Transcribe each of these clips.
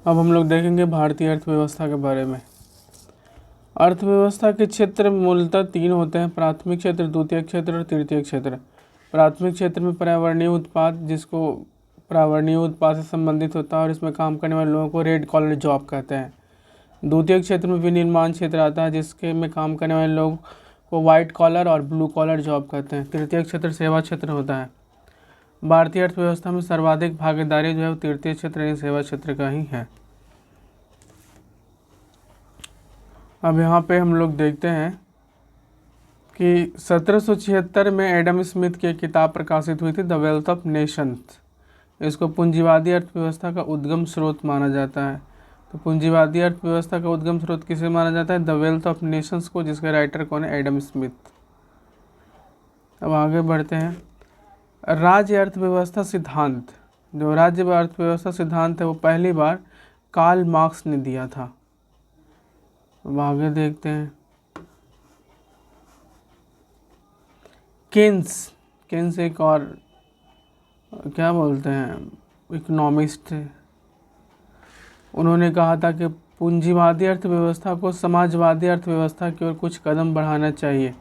अब हम लोग देखेंगे भारतीय अर्थव्यवस्था के बारे में। अर्थव्यवस्था के क्षेत्र मूलतः 3 होते हैं: प्राथमिक क्षेत्र, द्वितीयक क्षेत्र और तृतीयक क्षेत्र। प्राथमिक क्षेत्र में पर्यावरणीय उत्पाद, जिसको पर्यावरणीय उत्पाद से संबंधित होता है और इसमें काम करने वाले लोगों को रेड कॉलर जॉब कहते हैं। द्वितीयक क्षेत्र में विनिर्माण क्षेत्र आता है, जिसके में काम करने वाले लोग को वाइट कॉलर और ब्लू कॉलर जॉब कहते हैं। तृतीयक क्षेत्र सेवा क्षेत्र होता है। भारतीय अर्थव्यवस्था में सर्वाधिक भागीदारी जो है वो तृतीय क्षेत्र यानी सेवा क्षेत्र का ही है। अब यहाँ पे हम लोग देखते हैं कि 1776 में एडम स्मिथ की एक किताब प्रकाशित हुई थी, द वेल्थ ऑफ नेशंस। इसको पूंजीवादी अर्थव्यवस्था का उद्गम स्रोत माना जाता है। तो पूंजीवादी अर्थव्यवस्था का उद्गम स्रोत किसे माना जाता है? द वेल्थ ऑफ नेशंस को, जिसके राइटर कौन है? Adam Smith. अब आगे बढ़ते हैं। राज्य अर्थव्यवस्था सिद्धांत, जो राज्य अर्थव्यवस्था सिद्धांत है वो पहली बार कार्ल मार्क्स ने दिया था। अब आगे देखते हैं। केन्स एक और क्या बोलते हैं इकोनॉमिस्ट थे। उन्होंने कहा था कि पूंजीवादी अर्थव्यवस्था को समाजवादी अर्थव्यवस्था की ओर कुछ कदम बढ़ाना चाहिए,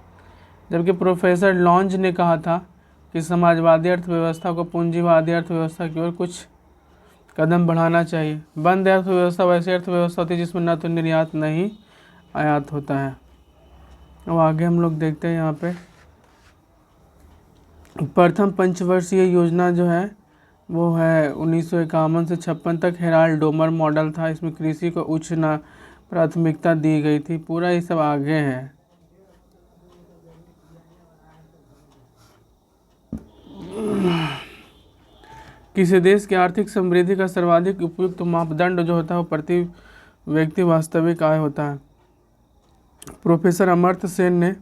जबकि प्रोफेसर लॉन्ज ने कहा था कि समाजवादी अर्थव्यवस्था को पूंजीवादी अर्थव्यवस्था की ओर कुछ कदम बढ़ाना चाहिए। बंद अर्थव्यवस्था वैसी अर्थव्यवस्था होती है जिसमें न तो निर्यात न ही आयात होता है। अब आगे हम लोग देखते हैं। यहाँ पे प्रथम पंचवर्षीय योजना जो है वो है 1951 से 56 तक हेराल्ड डोमर मॉडल था। इसमें कृषि को उच्च प्राथमिकता दी गई थी। पूरा ये सब आगे है। किसी देश की आर्थिक समृद्धि का सर्वाधिक उपयुक्त मापदंड जो होता है वो प्रति व्यक्ति वास्तविक आय होता है। प्रोफेसर अमर्त्य सेन ने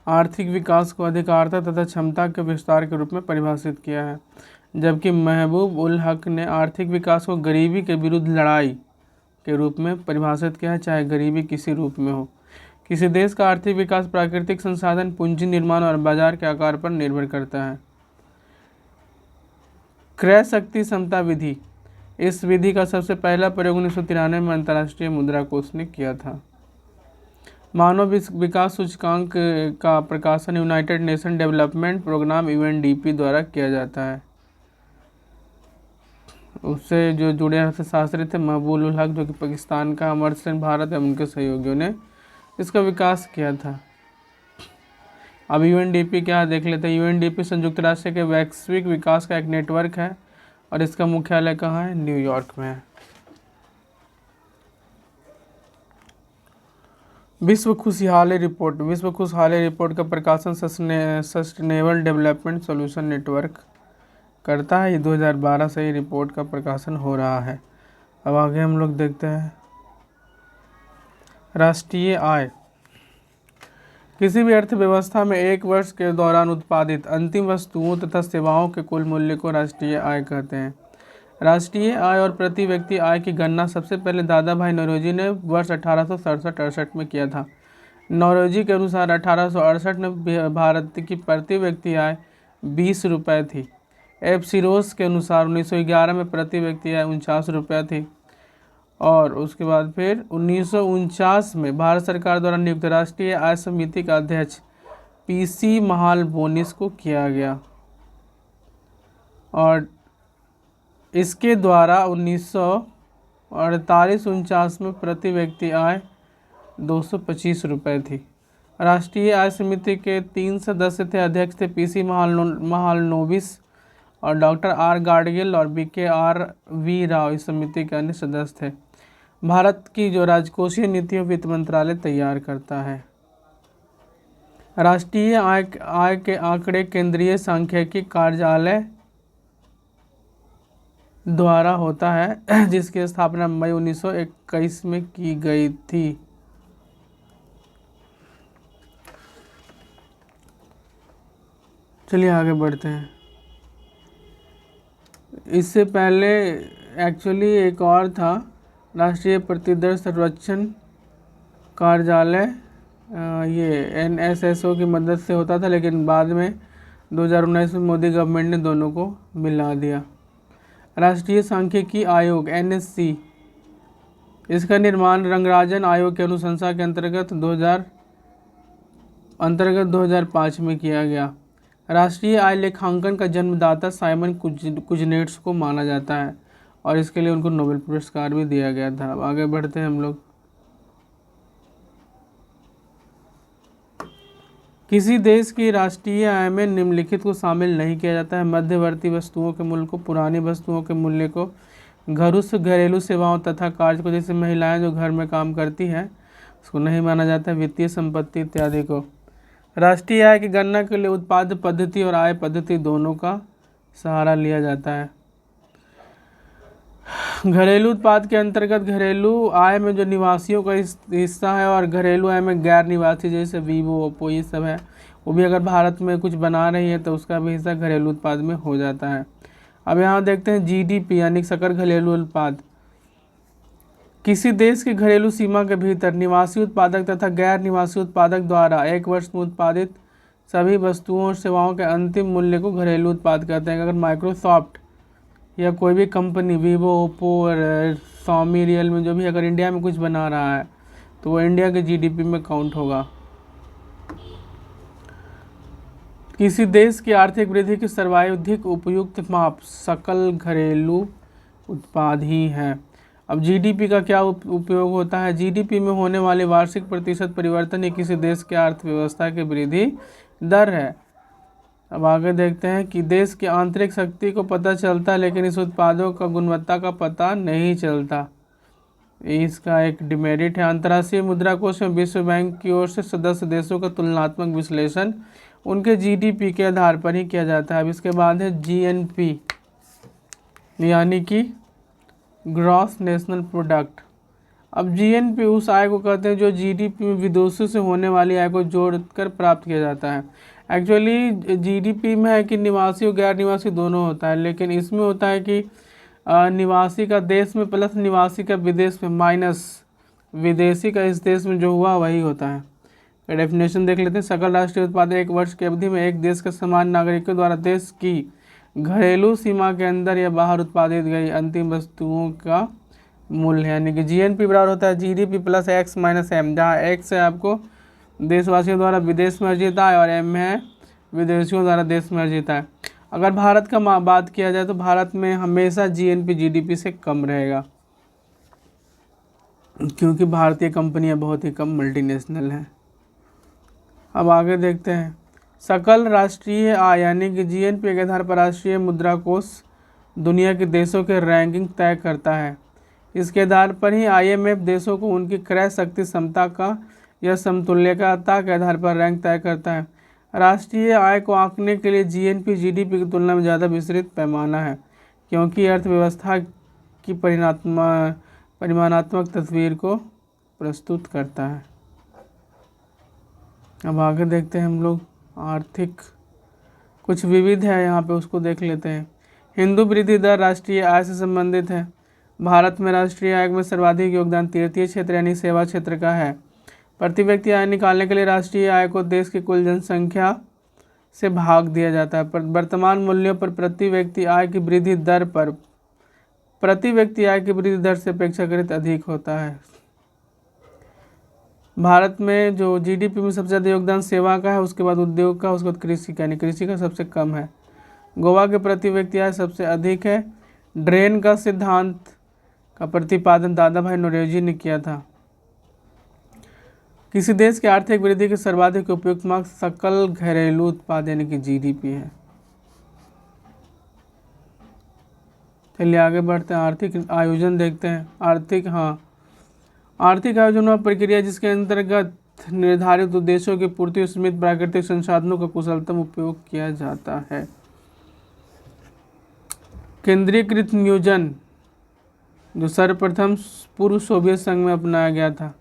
आर्थिक विकास को अधिकारता तथा क्षमता के विस्तार के रूप में परिभाषित किया है, जबकि महबूब उल हक ने आर्थिक विकास को गरीबी के विरुद्ध लड़ाई के रूप में परिभाषित किया है, चाहे गरीबी किसी रूप में हो। किसी देश का आर्थिक विकास प्राकृतिक संसाधन, पूंजी निर्माण और बाजार के आकार पर निर्भर करता है। क्रय शक्ति समता विधि, इस विधि का सबसे पहला प्रयोग 1993 में अंतर्राष्ट्रीय मुद्रा कोष ने किया था। मानव विकास सूचकांक का प्रकाशन United Nation Development Programme UNDP द्वारा किया जाता है। उससे जो जुड़े अर्थशास्त्री थे महबूब उल हक, जो कि पाकिस्तान का, अमर्त्य सेन भारत एवं उनके सहयोगियों ने इसका विकास किया था। अब यूएनडीपी क्या देख लेते हैं। यूएनडीपी संयुक्त राष्ट्र के वैश्विक विकास का एक नेटवर्क है और इसका मुख्यालय कहाँ है? न्यूयॉर्क में है। विश्व खुशहाली रिपोर्ट, विश्व खुशहाली रिपोर्ट का प्रकाशन सस्टेनेबल डेवलपमेंट सॉल्यूशन नेटवर्क करता है। ये 2012 से ही रिपोर्ट का प्रकाशन हो रहा है। अब आगे हम लोग देखते हैं। राष्ट्रीय आय, किसी भी अर्थव्यवस्था में एक वर्ष के दौरान उत्पादित अंतिम वस्तुओं तथा सेवाओं के कुल मूल्य को राष्ट्रीय आय कहते हैं। राष्ट्रीय आय और प्रति व्यक्ति आय की गणना सबसे पहले दादा भाई नौरोजी ने वर्ष 1867-68 में किया था। नौरोजी के अनुसार 1868 में भारत की प्रति व्यक्ति आय 20 रुपये थी। एफ सिरोस के अनुसार 1911 में प्रति व्यक्ति आय 49 रुपये थी और उसके बाद फिर 1949 में भारत सरकार द्वारा नियुक्त राष्ट्रीय आय समिति का अध्यक्ष पीसी महालबोनिस को किया गया और इसके द्वारा 1948-49 में प्रति व्यक्ति आय 225 रुपये थी। राष्ट्रीय आय समिति के 3 सदस्य थे। अध्यक्ष थे पीसी महालनोबिस और डॉक्टर आर गाडगिल और BKRV राव इस समिति के अन्य सदस्य थे। भारत की जो राजकोषीय नीतियों वित्त मंत्रालय तैयार करता है। राष्ट्रीय आय के आंकड़े केंद्रीय सांख्यिकी कार्यालय द्वारा होता है, जिसकी स्थापना मई 1921 में की गई थी। चलिए आगे बढ़ते हैं। इससे पहले एक्चुअली एक और था, राष्ट्रीय प्रतिदर संरक्षण कार्यालय, ये NSSO की मदद से होता था, लेकिन बाद में 2019 में मोदी गवर्नमेंट ने दोनों को मिला दिया। राष्ट्रीय सांख्यिकी आयोग NSC इसका निर्माण रंगराजन आयोग की अनुशंसा के अंतर्गत 2005 में किया गया। राष्ट्रीय आय लेखांकन का जन्मदाता साइमन कुजनेट्स को माना जाता है और इसके लिए उनको नोबेल पुरस्कार भी दिया गया था। अब आगे बढ़ते हैं हम लोग। किसी देश की राष्ट्रीय आय में निम्नलिखित को शामिल नहीं किया जाता है। मध्यवर्ती वस्तुओं के मूल्य को, पुरानी वस्तुओं के मूल्य को, घरेलू सेवाओं तथा कार्य को, जैसे महिलाएं जो घर में काम करती हैं उसको नहीं माना जाता है, वित्तीय संपत्ति इत्यादि को। राष्ट्रीय आय की गणना के लिए उत्पाद पद्धति और आय पद्धति दोनों का सहारा लिया जाता है। घरेलू उत्पाद के अंतर्गत घरेलू आय में जो निवासियों का हिस्सा है और घरेलू आय में गैर निवासी जैसे वीवो, ओप्पो ये सब है, वो भी अगर भारत में कुछ बना रही है तो उसका भी हिस्सा घरेलू उत्पाद में हो जाता है। अब यहाँ देखते हैं जीडीपी यानी सकल घरेलू उत्पाद। किसी देश की घरेलू सीमा के भीतर निवासी उत्पादक तथा गैर निवासी उत्पादक द्वारा एक वर्ष में उत्पादित सभी वस्तुओं और सेवाओं के अंतिम मूल्य को घरेलू उत्पाद कहते हैं। अगर माइक्रोसॉफ्ट या कोई भी कंपनी वीवो, ओप्पो और स्वामी, रियलमी जो भी अगर इंडिया में कुछ बना रहा है तो वो इंडिया के जीडीपी में काउंट होगा। किसी देश की आर्थिक वृद्धि की सर्वाधिक उपयुक्त माप सकल घरेलू उत्पाद ही है। अब जीडीपी का क्या उपयोग होता है? जीडीपी में होने वाले वार्षिक प्रतिशत परिवर्तन ही किसी देश की अर्थव्यवस्था की वृद्धि दर है। अब आगे देखते हैं कि देश की आंतरिक शक्ति को पता चलता है लेकिन इस उत्पादों का गुणवत्ता का पता नहीं चलता, इसका एक डिमेरिट है। अंतर्राष्ट्रीय मुद्रा कोष में विश्व बैंक की ओर से सदस्य देशों का तुलनात्मक विश्लेषण उनके जीडीपी के आधार पर ही किया जाता है। अब इसके बाद है जीएनपी यानी कि ग्रॉस नेशनल प्रोडक्ट। अब जीएनपी उस आय को कहते हैं जो जीडीपी में विदेशों से होने वाली आय को जोड़कर प्राप्त किया जाता है। एक्चुअली जीडीपी में है कि निवासी और गैर निवासी दोनों होता है, लेकिन इसमें होता है कि निवासी का देश में प्लस निवासी का विदेश में माइनस विदेशी का इस देश में जो हुआ वही होता है। डेफिनेशन देख लेते हैं। सकल राष्ट्रीय उत्पाद एक वर्ष की अवधि में एक देश के समान नागरिकों द्वारा देश की घरेलू सीमा के अंदर या बाहर उत्पादित गई अंतिम वस्तुओं का मूल्य है। यानी कि जीएनपी बराबर होता है GDP plus X minus M, जहाँ एक्स है आपको देशवासियों द्वारा विदेश में अर्जित आय और एम है विदेशियों द्वारा देश में अर्जित आय। अगर भारत का बात किया जाए तो भारत में हमेशा जीएनपी जीडीपी से कम रहेगा क्योंकि भारतीय कंपनियां बहुत ही कम मल्टीनेशनल हैं। अब आगे देखते हैं। सकल राष्ट्रीय आय यानी कि जीएनपी के आधार पर राष्ट्रीय मुद्रा कोष दुनिया के देशों के रैंकिंग तय करता है। इसके आधार पर ही आईएमएफ देशों को उनकी क्रय शक्ति क्षमता का या समतुल्यता के आधार पर रैंक तय करता है। राष्ट्रीय आय को आंकने के लिए जीएनपी जीडीपी की तुलना में ज़्यादा विस्तृत पैमाना है क्योंकि अर्थव्यवस्था की परिमाणात्मक तस्वीर को प्रस्तुत करता है। अब आगे देखते हैं हम लोग आर्थिक कुछ विविध है यहाँ पे, उसको देख लेते हैं। हिंदू वृद्धि दर राष्ट्रीय आय से संबंधित है। भारत में राष्ट्रीय आय में सर्वाधिक योगदान तृतीय क्षेत्र यानी सेवा क्षेत्र का है। प्रति व्यक्ति आय निकालने के लिए राष्ट्रीय आय को देश की कुल जनसंख्या से भाग दिया जाता है। वर्तमान मूल्यों पर प्रति व्यक्ति आय की वृद्धि दर से अपेक्षाकृत अधिक होता है। भारत में जो जीडीपी में सबसे ज़्यादा योगदान सेवा का है, उसके बाद उद्योग का, उसके बाद कृषि का, यानी कृषि का सबसे कम है। गोवा के प्रति व्यक्ति आय सबसे अधिक है। ड्रेन का सिद्धांत का प्रतिपादन दादा भाई नौरोजी ने किया था। किसी देश की आर्थिक वृद्धि की सर्वाधिक उपयुक्त मार्ग सकल घरेलू उत्पाद यानी कि जीडीपी है। चलिए आगे बढ़ते हैं। आर्थिक आयोजन देखते हैं। आर्थिक आयोजन वह प्रक्रिया जिसके अंतर्गत निर्धारित उद्देश्यों की पूर्ति और सीमित प्राकृतिक संसाधनों का कुशलतम उपयोग किया जाता है। केंद्रीकृत नियोजन जो सर्वप्रथम पूर्व सोवियत संघ में अपनाया गया था।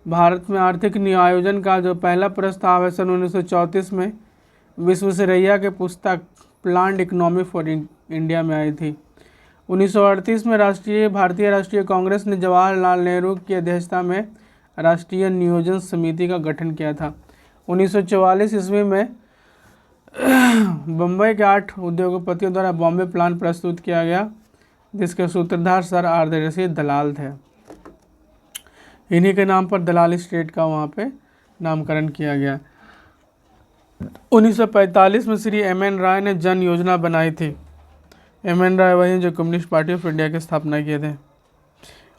भारत में आर्थिक आयोजन का जो पहला प्रस्ताव है सन 1934 में विश्वेश्वरैया के पुस्तक प्लान्ड इकोनॉमी फॉर इंडिया में आई थी। 1938 में भारतीय राष्ट्रीय कांग्रेस ने जवाहरलाल नेहरू की अध्यक्षता में राष्ट्रीय नियोजन समिति का गठन किया था। 1944 ईस्वी में बम्बई के 8 उद्योगपतियों द्वारा बॉम्बे प्लान प्रस्तुत किया गया जिसके सूत्रधार सर आर रशीद दलाल थे। इन्हीं के नाम पर दलाल स्टेट का वहाँ पे नामकरण किया गया। 1945 में श्री एम.एन. राय ने जन योजना बनाई थी। एम.एन. राय वही जो कम्युनिस्ट पार्टी ऑफ इंडिया की स्थापना किए थे।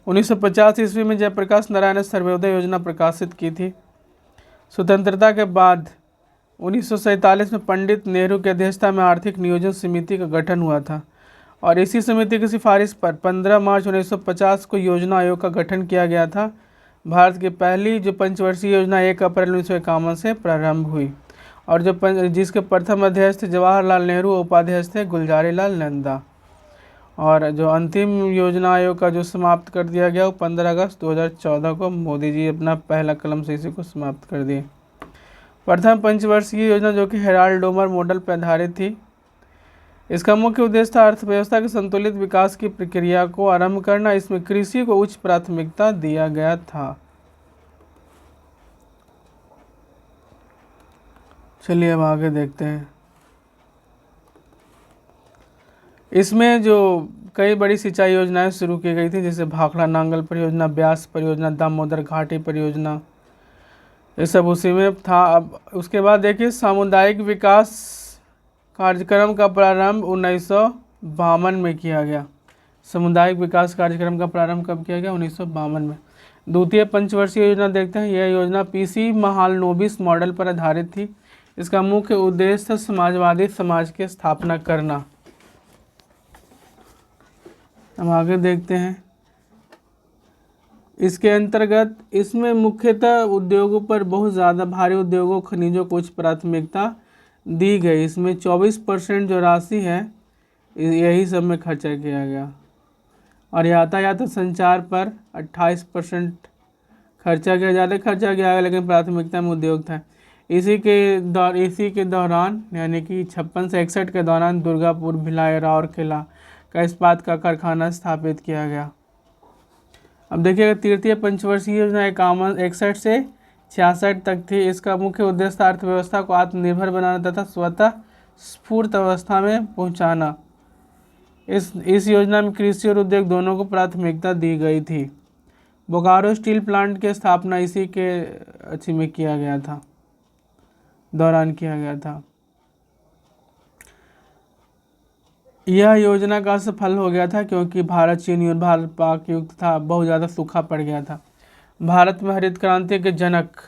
1950 ईस्वी में जयप्रकाश नारायण ने सर्वोदय योजना प्रकाशित की थी। स्वतंत्रता के बाद 1947 में पंडित नेहरू की अध्यक्षता में आर्थिक नियोजन समिति का गठन हुआ था और इसी समिति की सिफारिश पर 15 मार्च 1950 को योजना आयोग का गठन किया गया था। भारत की पहली जो पंचवर्षीय योजना 1 अप्रैल 1951 से प्रारंभ हुई और जिसके प्रथम अध्यक्ष थे जवाहरलाल नेहरू, उपाध्यक्ष थे गुलजारी लाल नंदा। और जो अंतिम योजना आयोग का जो समाप्त कर दिया गया वो 15 अगस्त 2014 को मोदी जी अपना पहला कलम से इसी को समाप्त कर दिए। प्रथम पंचवर्षीय योजना जो कि हेराल्ड डोमर मॉडल पर आधारित थी, इसका मुख्य उद्देश्य था अर्थव्यवस्था के संतुलित विकास की प्रक्रिया को आरंभ करना। इसमें कृषि को उच्च प्राथमिकता दिया गया था। चलिए अब आगे देखते हैं। इसमें जो कई बड़ी सिंचाई योजनाएं शुरू की गई थी, जैसे भाखड़ा नांगल परियोजना, ब्यास परियोजना, दामोदर घाटी परियोजना, ये सब उसी में था। अब उसके बाद देखिए सामुदायिक विकास कार्यक्रम का प्रारंभ 1952 में किया गया। सामुदायिक विकास कार्यक्रम का प्रारंभ कब किया गया? 1952 में। द्वितीय पंचवर्षीय योजना देखते हैं। यह योजना पीसी महालनोबिस मॉडल पर आधारित थी। इसका मुख्य उद्देश्य था समाजवादी समाज की स्थापना करना। हम आगे देखते हैं। इसके अंतर्गत इसमें मुख्यतः उद्योगों पर बहुत ज़्यादा भारी उद्योगों खनिजों को उच्च प्राथमिकता दी गई। इसमें 24% जो राशि है यही सब में खर्चा किया गया और यातायात और संचार पर 28% खर्चा किया, ज़्यादा खर्चा किया गया, लेकिन प्राथमिकता में उद्योग था। इसी के दौरान यानी कि 56 से 61 के दौरान दुर्गापुर, भिलाई, राउरकेला का इस्पात का कारखाना स्थापित किया गया। अब देखिएगा तृतीय पंचवर्षीय योजना 61 से 66 तक थी। इसका मुख्य उद्देश्य था अर्थव्यवस्था को आत्मनिर्भर बनाना तथा स्वतः स्फूर्त अवस्था में पहुंचाना। इस योजना में कृषि और उद्योग दोनों को प्राथमिकता दी गई थी। बोकारो स्टील प्लांट की स्थापना इसी के में किया गया था, दौरान किया गया था। यह योजना का सफल हो गया था क्योंकि भारत चीन युद्ध, भारत पाक युद्ध था, बहुत ज़्यादा सूखा पड़ गया था। भारत में हरित क्रांति के जनक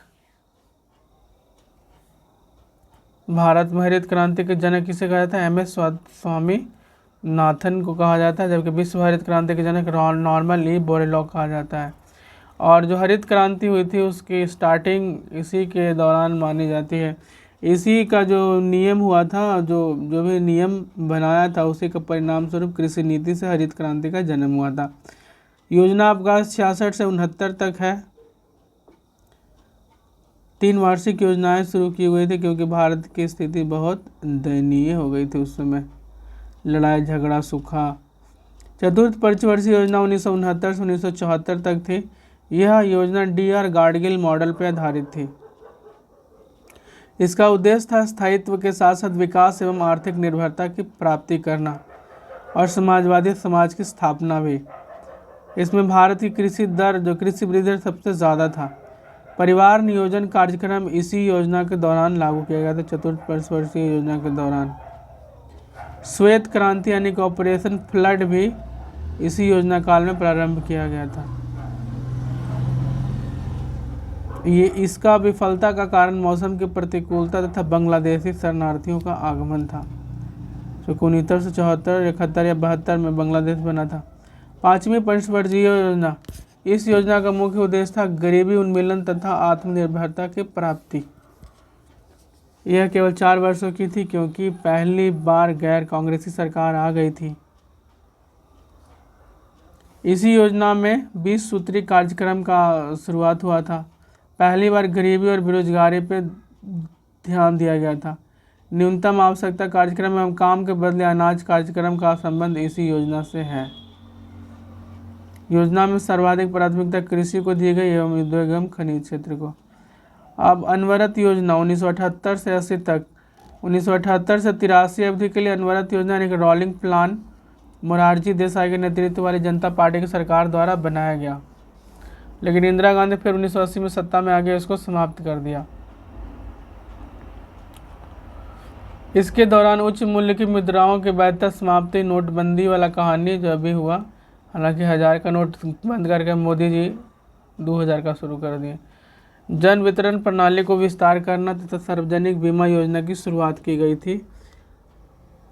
किसे कहा जाता है? एम.एस. स्वामीनाथन को कहा जाता है, जबकि विश्व हरित क्रांति के जनक नॉर्मन ई. बोरलॉग कहा जाता है। और जो हरित क्रांति हुई थी उसकी स्टार्टिंग इसी के दौरान मानी जाती है। इसी का जो नियम हुआ था, जो भी नियम बनाया था, उसी का परिणाम स्वरूप कृषि नीति से हरित क्रांति का जन्म हुआ था। योजना आपका 66 से 69 तक है। 3 वार्षिक योजनाएं शुरू की गई थी क्योंकि भारत की स्थिति बहुत दयनीय हो गई थी उस समय, लड़ाई झगड़ा सूखा। चतुर्थ पंचवर्षीय योजना 1969 से 1974 तक थी। यह योजना डी.आर. गाडगिल मॉडल पर आधारित थी। इसका उद्देश्य था स्थायित्व के साथ साथ विकास एवं आर्थिक निर्भरता की प्राप्ति करना और समाजवादी समाज की स्थापना भी। इसमें भारत की कृषि वृद्धि दर सबसे ज़्यादा था। परिवार नियोजन कार्यक्रम इसी योजना के दौरान लागू किया गया था, चतुर्थ पंचवर्षीय योजना के दौरान। श्वेत क्रांति यानी कि ऑपरेशन फ्लड भी इसी योजना काल में प्रारंभ किया गया था। ये इसका विफलता का कारण मौसम की प्रतिकूलता तथा बांग्लादेशी शरणार्थियों का आगमन था, जो 69 से 74, 71 या 72 में बांग्लादेश बना था। 5वीं पंचवर्षीय योजना, इस योजना का मुख्य उद्देश्य था गरीबी उन्मूलन तथा आत्मनिर्भरता की प्राप्ति। यह केवल 4 वर्षों की थी क्योंकि पहली बार गैर कांग्रेसी सरकार आ गई थी। इसी योजना में 20 सूत्री कार्यक्रम का शुरुआत हुआ था। पहली बार गरीबी और बेरोजगारी पर ध्यान दिया गया था। न्यूनतम आवश्यकता कार्यक्रम एवं काम के बदले अनाज कार्यक्रम का संबंध इसी योजना से है। योजना में सर्वाधिक प्राथमिकता कृषि को दी गई एवं उद्योग एवं खनिज क्षेत्र को। अब अनवरत योजना 1978 से 80 तक, 1978 से 83 अवधि के लिए अनवरत योजना यानी कि रोलिंग प्लान मोरारजी देसाई के नेतृत्व वाली जनता पार्टी की सरकार द्वारा बनाया गया। लेकिन इंदिरा गांधी फिर 1980 में सत्ता में आ गए, इसको समाप्त कर दिया। इसके दौरान उच्च मूल्य की मुद्राओं की वैधता समाप्ति, नोटबंदी वाला कहानी जो अभी हुआ, हालांकि 1000 का नोट बंद करके मोदी जी 2000 का शुरू कर दिए। जन वितरण प्रणाली को विस्तार करना तथा सार्वजनिक बीमा योजना की शुरुआत की गई थी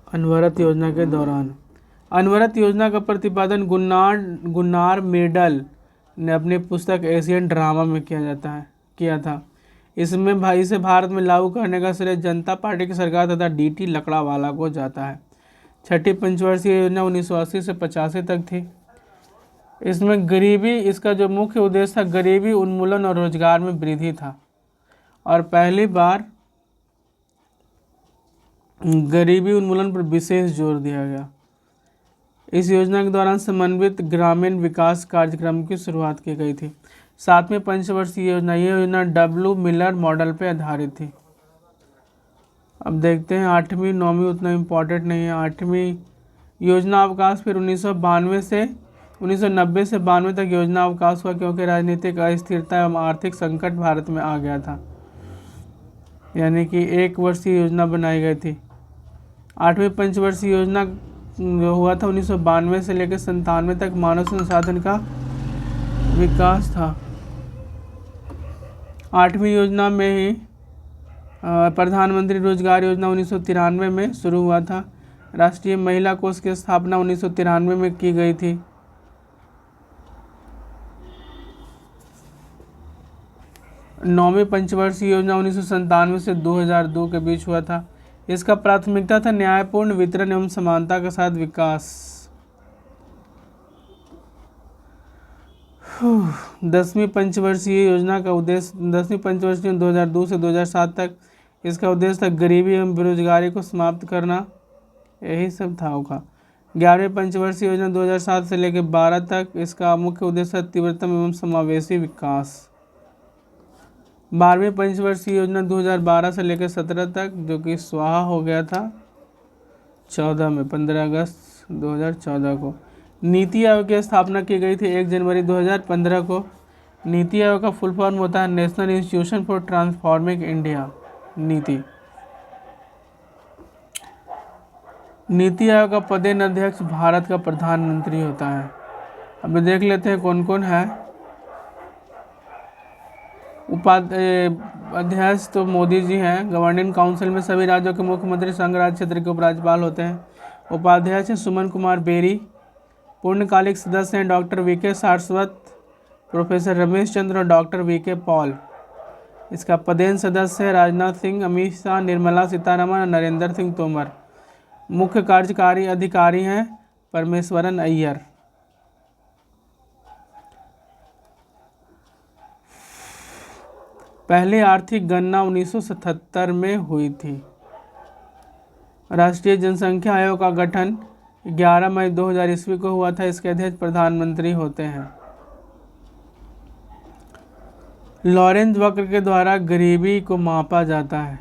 अनवरत योजना के दौरान। अनवरत योजना का प्रतिपादन गुन्नार मेडल ने अपनी पुस्तक एशियन ड्रामा में किया था। इसमें इसे भारत में लागू करने का श्रेय जनता पार्टी की सरकार तथा डीटी लकड़ावाला को जाता है। छठी पंचवर्षीय योजना 1980 से 85 तक थी। इसमें इसका जो मुख्य उद्देश्य था गरीबी उन्मूलन और रोजगार में वृद्धि था, और पहली बार गरीबी उन्मूलन पर विशेष जोर दिया गया। इस योजना के दौरान समन्वित ग्रामीण विकास कार्यक्रम की शुरुआत की गई थी। 7वीं पंचवर्षीय योजना, ये योजना डब्ल्यू मिलर मॉडल पर आधारित थी। अब देखते हैं 8वीं 9वीं उतना इम्पोर्टेंट नहीं है। 8वीं योजना अवकाश फिर 1990 से 92 तक योजना अवकाश हुआ, क्योंकि राजनीतिक अस्थिरता एवं आर्थिक संकट भारत में आ गया था, यानी कि 1 वर्षीय योजना बनाई गई थी। 8वीं पंचवर्षीय योजना जो हुआ था 1992 से लेकर 97 तक मानव संसाधन का विकास था। 8वीं योजना में ही प्रधानमंत्री रोजगार योजना 1993 में शुरू हुआ था। राष्ट्रीय महिला कोष की स्थापना 1993 में की गई थी। 9वीं पंचवर्षीय योजना 1997 से 2002 के बीच हुआ था। इसका प्राथमिकता था न्यायपूर्ण वितरण एवं समानता के साथ विकास। 10वीं पंचवर्षीय योजना का उद्देश्य 10वीं पंचवर्षीय 2002 से 2007 तक, इसका उद्देश्य था गरीबी एवं बेरोजगारी को समाप्त करना, यही सब था होगा। 11वीं पंचवर्षीय योजना 2007 से लेकर 12 तक, इसका मुख्य उद्देश्य तीव्रतम एवं समावेशी विकास। 12वीं पंचवर्षीय योजना 2012 से लेकर 17 तक, जो कि स्वाहा हो गया था 15 अगस्त 2014 को। नीति आयोग की स्थापना की गई थी 1 जनवरी 2015 को। नीति आयोग का फुल फॉर्म होता है national institution for transforming India. NITI Aayog का पदेन अध्यक्ष भारत का प्रधानमंत्री होता है। अभी देख लेते हैं कौन कौन है। अध्यक्ष तो मोदी जी हैं। गवर्निंग काउंसिल में सभी राज्यों के मुख्यमंत्री संघ राज्य क्षेत्र के उपराज्यपाल होते हैं। उपाध्यक्ष हैं सुमन कुमार बेरी। पूर्णकालिक सदस्य हैं doctor VK Saraswat, professor Ramesh Chandra और डॉक्टर वीके पॉल। इसका पदेन सदस्य है राजनाथ सिंह, अमित शाह, निर्मला सीतारमण और नरेंद्र सिंह तोमर। मुख्य कार्यकारी अधिकारी हैं परमेश्वरन अय्यर। पहली आर्थिक गणना 1977 में हुई थी। राष्ट्रीय जनसंख्या आयोग का गठन 11 मई 2000 ईस्वी को हुआ था। इसके अध्यक्ष प्रधानमंत्री होते हैं। लॉरेंज वक्र के द्वारा गरीबी को मापा जाता है।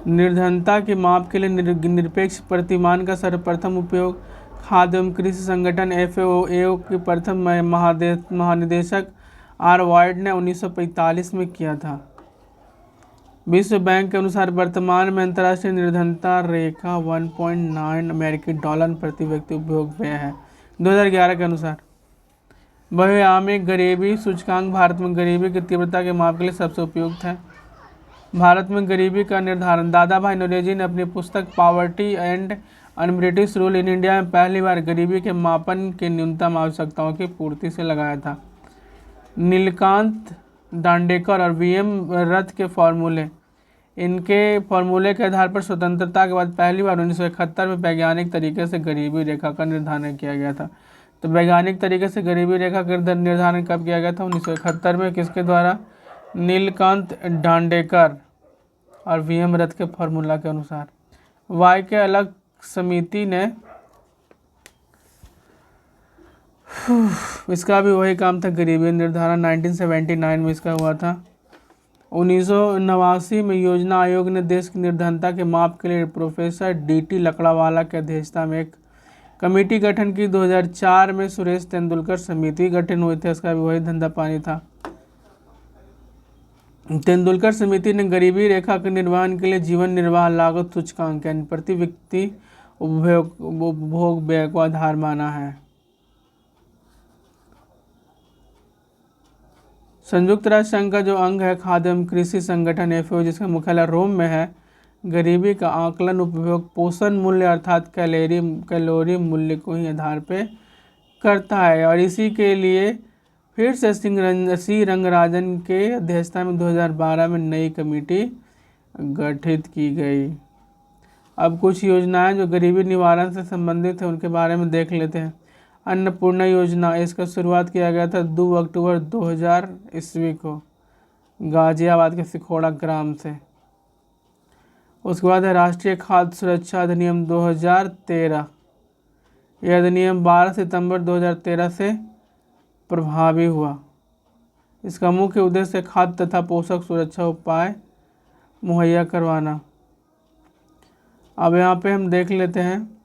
निर्धनता की माप के लिए निरपेक्ष प्रतिमान का सर्वप्रथम उपयोग खाद्य एवं कृषि संगठन FAO के प्रथम महानिदेशक आर वाइड ने 1945 में किया था। विश्व बैंक के अनुसार वर्तमान में अंतर्राष्ट्रीय निर्धनता रेखा 1.9 अमेरिकी डॉलर प्रति व्यक्ति उपभोग व्यय है 2011 के अनुसार। बहुआयामी गरीबी सूचकांक भारत में गरीबी की तीव्रता के माप के लिए सबसे उपयुक्त है। भारत में गरीबी का निर्धारण दादा भाई नौरोजी ने अपनी पुस्तक poverty and un-British rule in India में पहली बार गरीबी के मापन के न्यूनतम आवश्यकताओं की पूर्ति से लगाया था। नीलकांत दांडेकर और VM रथ के फॉर्मूले के आधार पर स्वतंत्रता के बाद पहली बार 1971 में वैज्ञानिक तरीके से गरीबी रेखा का निर्धारण किया गया था। तो वैज्ञानिक तरीके से गरीबी रेखा का निर्धारण कब किया गया था? 1971 में। किसके द्वारा? नीलकांत दांडेकर और VM रथ के फॉर्मूला के अनुसार। वाई के अलग समिति ने इसका भी वही काम था, गरीबी निर्धारण। 1979 में इसका हुआ था। 1989 में योजना आयोग ने देश की निर्धनता के माप के लिए प्रोफेसर DT लकड़ावाला की अध्यक्षता में एक कमेटी गठन की 2004 में सुरेश तेंदुलकर समिति गठन हुई थी, इसका भी वही धंधा पानी था। तेंदुलकर समिति ने गरीबी रेखा के निर्वहन के लिए जीवन निर्वाह लागत सूचकांक यानी प्रति व्यक्ति उपभोग व्यय को आधार माना है। संयुक्त राष्ट्र संघ का जो अंग है खाद्य एवं कृषि संगठन FAO, जिसका मुख्यालय रोम में है, गरीबी का आकलन उपभोग पोषण मूल्य अर्थात कैलोरी मूल्य को ही आधार पे करता है। और इसी के लिए फिर से सी रंगराजन के अध्यक्षता में 2012 में नई कमेटी गठित की गई। अब कुछ योजनाएं जो गरीबी निवारण से संबंधित है उनके बारे में देख लेते हैं। अन्नपूर्णा योजना, इसका शुरुआत किया गया था 2 अक्टूबर 2000 ईस्वी को गाजियाबाद के सिखोड़ा ग्राम से। उसके बाद है राष्ट्रीय खाद्य सुरक्षा अधिनियम 2013। यह अधिनियम 12 सितंबर 2013 से प्रभावी हुआ। इसका मुख्य उद्देश्य खाद्य तथा पोषक सुरक्षा उपाय मुहैया करवाना। अब यहाँ पे हम देख लेते हैं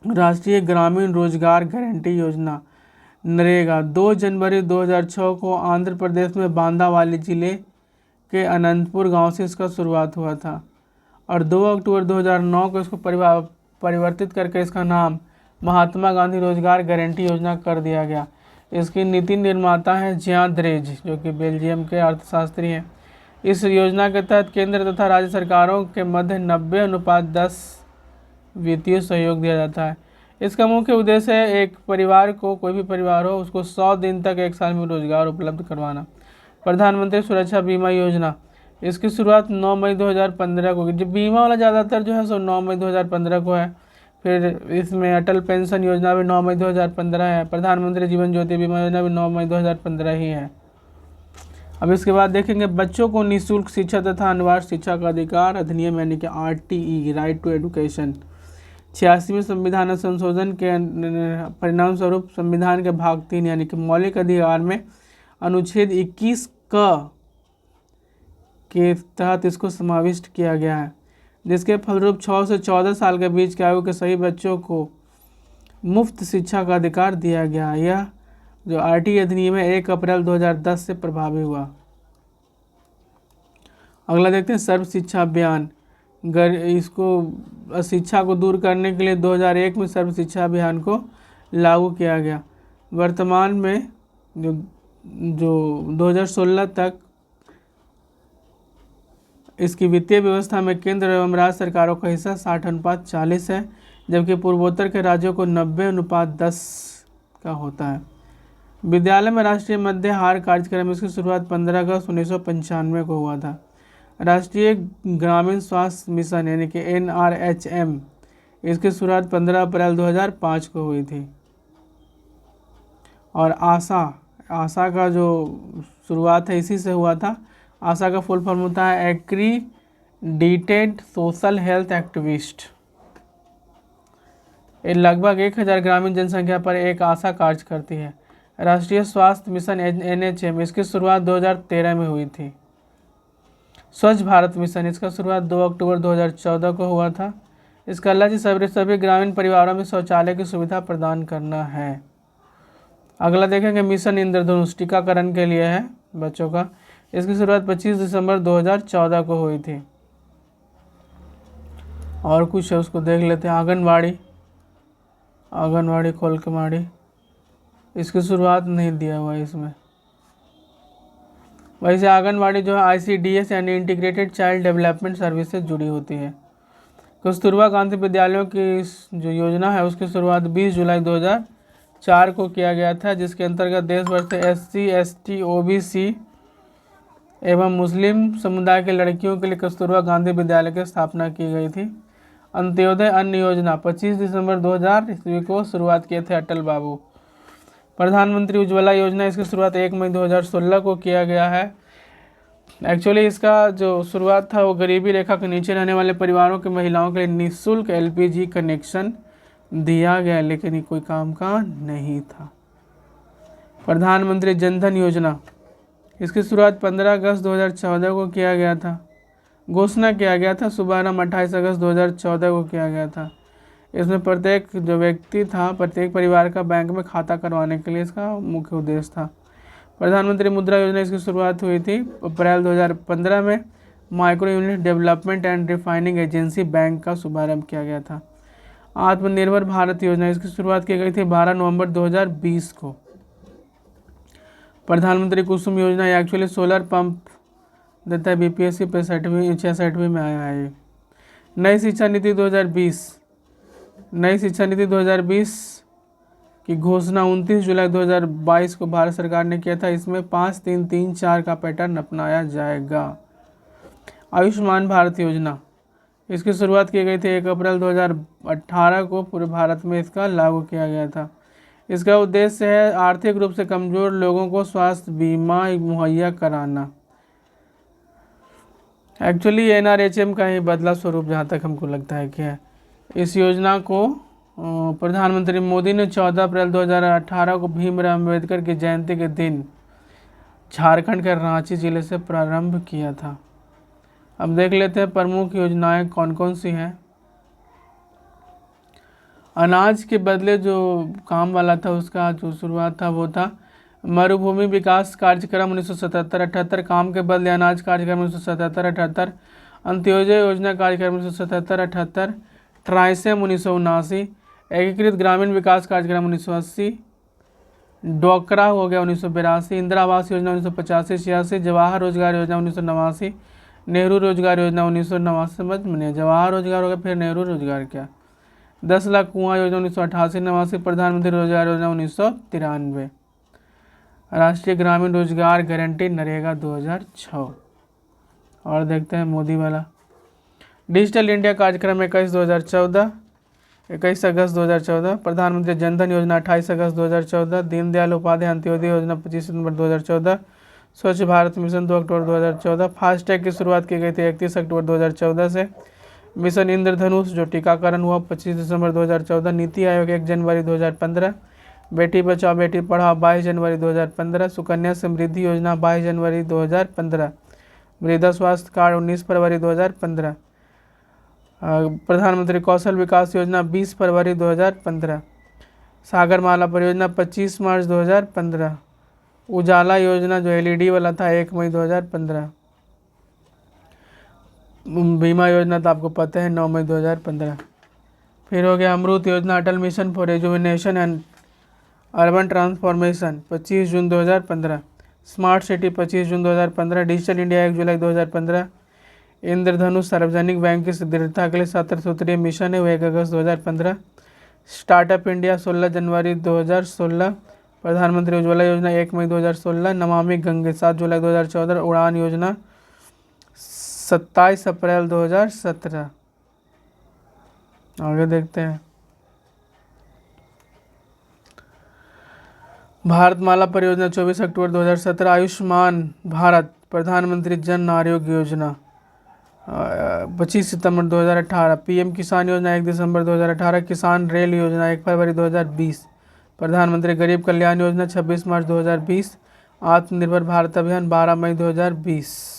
राष्ट्रीय ग्रामीण रोजगार गारंटी योजना नरेगा। 2 जनवरी 2006 को आंध्र प्रदेश में बांदावाली जिले के अनंतपुर गांव से इसका शुरुआत हुआ था और 2 अक्टूबर 2009 को इसको परिवर्तित करके इसका नाम महात्मा गांधी रोजगार गारंटी योजना कर दिया गया। इसकी नीति निर्माता है जियां द्रेज, जो कि बेल्जियम के अर्थशास्त्री हैं। इस योजना के तहत केंद्र तथा राज्य सरकारों के मध्य 90:10 वित्तीय सहयोग दिया जाता है। इसका मुख्य उद्देश्य है एक परिवार को, कोई भी परिवार हो, उसको 100 दिन तक 1 साल में रोजगार उपलब्ध करवाना। प्रधानमंत्री सुरक्षा बीमा योजना, इसकी शुरुआत 9 मई 2015 को, जो बीमा वाला ज़्यादातर जो है सो 9 मई 2015 को है। फिर इसमें अटल पेंशन योजना भी 9 मई 2015 है। प्रधानमंत्री जीवन ज्योति बीमा योजना भी 9 मई 2015 ही है। अब इसके बाद देखेंगे बच्चों को निःशुल्क शिक्षा तथा अनिवार्य शिक्षा का अधिकार अधिनियम यानी कि RTE, राइट टू एजुकेशन। 86वें संविधान संशोधन के परिणाम स्वरूप संविधान के भाग 3 यानी कि मौलिक अधिकार में अनुच्छेद 21 के तहत इसको समाविष्ट किया गया है, जिसके फलस्वरूप 6 से 14 साल के बीच के आयु के सभी बच्चों को मुफ्त शिक्षा का अधिकार दिया गया। यह जो RTE अधिनियम है 1 अप्रैल 2010 से प्रभावी हुआ। अगला देखते हैं सर्व शिक्षा अभियान। इसको शिक्षा को दूर करने के लिए 2001 में सर्व शिक्षा अभियान को लागू किया गया। वर्तमान में जो 2016 तक इसकी वित्तीय व्यवस्था में केंद्र एवं राज्य सरकारों का हिस्सा 60:40 है, जबकि पूर्वोत्तर के राज्यों को 90:10 का होता है। विद्यालय में राष्ट्रीय मध्याहार कार्यक्रम, इसकी शुरुआत 15 अगस्त 1995 को हुआ था। राष्ट्रीय ग्रामीण स्वास्थ्य मिशन यानी कि NRHM, इसकी शुरुआत 15 अप्रैल 2005 को हुई थी। और आशा का जो शुरुआत है इसी से हुआ था। आशा का फुल फॉर्म होता है एक्रीडिटेड सोशल हेल्थ एक्टिविस्ट। ये लगभग 1000 ग्रामीण जनसंख्या पर एक आशा कार्य करती है। राष्ट्रीय स्वास्थ्य मिशन NHM, इसकी शुरुआत 2013 में हुई थी। स्वच्छ भारत मिशन, इसका शुरुआत 2 अक्टूबर 2014 को हुआ था। इसका लक्ष्य सभी ग्रामीण परिवारों में शौचालय की सुविधा प्रदान करना है। अगला देखेंगे मिशन इंद्रधनुष, टीकाकरण के लिए है बच्चों का। इसकी शुरुआत 25 दिसंबर 2014 को हुई थी। और कुछ है उसको देख लेते हैं। आंगनवाड़ी खोलकमाड़ी, इसकी शुरुआत नहीं दिया हुआ है इसमें। वैसे आंगनवाड़ी जो है ICDS यानी इंटीग्रेटेड चाइल्ड डेवलपमेंट सर्विस से जुड़ी होती है। कस्तूरबा गांधी विद्यालयों की जो योजना है उसकी शुरुआत 20 जुलाई 2004 को किया गया था, जिसके अंतर्गत देश भर से SC, ST, OBC एवं मुस्लिम समुदाय के लड़कियों के लिए कस्तूरबा गांधी विद्यालय की स्थापना की गई थी। अंत्योदय अन्न योजना 25 दिसंबर 2000 ईस्वी को शुरुआत किए थे अटल बाबू। प्रधानमंत्री उज्ज्वला योजना, इसकी शुरुआत 1 मई 2016 को किया गया है। एक्चुअली इसका जो शुरुआत था वो गरीबी रेखा के नीचे रहने वाले परिवारों के महिलाओं के लिए निःशुल्क LPG कनेक्शन दिया गया, लेकिन ये कोई काम का नहीं था। प्रधानमंत्री जनधन योजना, इसकी शुरुआत 15 अगस्त 2014 को किया गया था। घोषणा किया गया था, शुभारंभ 28 अगस्त 2014 को किया गया था। इसमें प्रत्येक जो व्यक्ति था, प्रत्येक परिवार का बैंक में खाता करवाने के लिए इसका मुख्य उद्देश्य था। प्रधानमंत्री मुद्रा योजना, इसकी शुरुआत हुई थी अप्रैल 2015 में। Micro unit development and refining agency bank का शुभारंभ किया गया था। आत्मनिर्भर भारत योजना, इसकी शुरुआत की गई थी 12 नवंबर 2020 को। प्रधानमंत्री कुसुम योजना, एक्चुअली सोलर पंप देता है, बीपीएससी पे 66वीं में आया है। नई शिक्षा नीति 2020, नई शिक्षा नीति 2020 की घोषणा 29 जुलाई 2022 को भारत सरकार ने किया था। इसमें 5-3-3-4 का पैटर्न अपनाया जाएगा। आयुष्मान भारत योजना, इसकी शुरुआत की गई थी 1 अप्रैल 2018 को। पूरे भारत में इसका लागू किया गया था। इसका उद्देश्य है आर्थिक रूप से कमजोर लोगों को स्वास्थ्य बीमा मुहैया कराना। एक्चुअली एनआरएचएम का ही बदला स्वरूप जहाँ तक हमको लगता है कि है। इस योजना को प्रधानमंत्री मोदी ने 14 अप्रैल 2018 को भीमराव अम्बेडकर की जयंती के दिन झारखंड के रांची जिले से प्रारंभ किया था। अब देख लेते हैं प्रमुख योजनाएं कौन कौन सी हैं। अनाज के बदले जो काम वाला था उसका जो शुरुआत था वो था मरुभूमि विकास कार्यक्रम 1977-78, काम के बदले अनाज कार्यक्रम 1977-78, अंत्योदय योजना कार्यक्रम 1977-78, ट्राइसेम 1979, एकीकृत ग्रामीण विकास कार्यक्रम 1980, डोकरा हो गया 1982, इंदिरा आवास योजना 1985-86, जवाहर रोजगार योजना 1989, नेहरू रोजगार योजना 1989। समझ में जवाहर रोजगार हो गया, फिर नेहरू रोजगार क्या, 10 लाख कुआं योजना 1988-89, प्रधानमंत्री रोजगार योजना 1993, राष्ट्रीय ग्रामीण रोजगार गारंटी नरेगा 2006। और देखते हैं मोदी वाला डिजिटल इंडिया कार्यक्रम 21 अगस्त 2014, प्रधानमंत्री जनधन योजना 28 अगस्त 2014, दीनदयाल उपाध्याय अंत्योदय योजना 25 सितंबर 2014, स्वच्छ भारत मिशन 2 अक्टूबर 2014, फास्टैग की शुरुआत की गई थी 31 अक्टूबर 2014 से, मिशन इंद्रधनुष जो टीकाकरण हुआ 25 दिसंबर 2014, नीति आयोग 1 जनवरी 2015, बेटी बचाओ बेटी पढ़ाओ 22 जनवरी 2015, सुकन्या समृद्धि योजना 22 जनवरी 2015, मृदा स्वास्थ्य कार्ड 19 फरवरी 2015, प्रधानमंत्री कौशल विकास योजना 20 फरवरी 2015, सागरमाला परियोजना 25 मार्च 2015, उजाला योजना जो एलईडी वाला था 1 मई 2015, बीमा योजना तो आपको पता है 9 मई 2015। फिर हो गया अमृत योजना, Atal Mission for Rejuvenation and Urban Transformation 25 जून 2015, स्मार्ट सिटी 25 जून 2015, डिजिटल इंडिया 1 जुलाई 2015, इंद्रधनुष सार्वजनिक बैंक की सुदृढ़ता के लिए 17 सूत्रीय मिशन है वो 1 अगस्त 2015, स्टार्टअप इंडिया 16 जनवरी 2016, प्रधानमंत्री उज्ज्वला योजना 1 मई 2016, नमामि गंगे 7 जुलाई 2014, उड़ान योजना 27 अप्रैल 2017। आगे देखते हैं भारतमाला परियोजना 24 अक्टूबर 2017, आयुष्मान भारत प्रधानमंत्री जन आरोग्य योजना 25 सितंबर 2018, पीएम किसान योजना 1 दिसंबर 2018, किसान रेल योजना 1 फरवरी 2020, प्रधानमंत्री गरीब कल्याण योजना 26 मार्च 2020, आत्मनिर्भर भारत अभियान 12 मई 2020।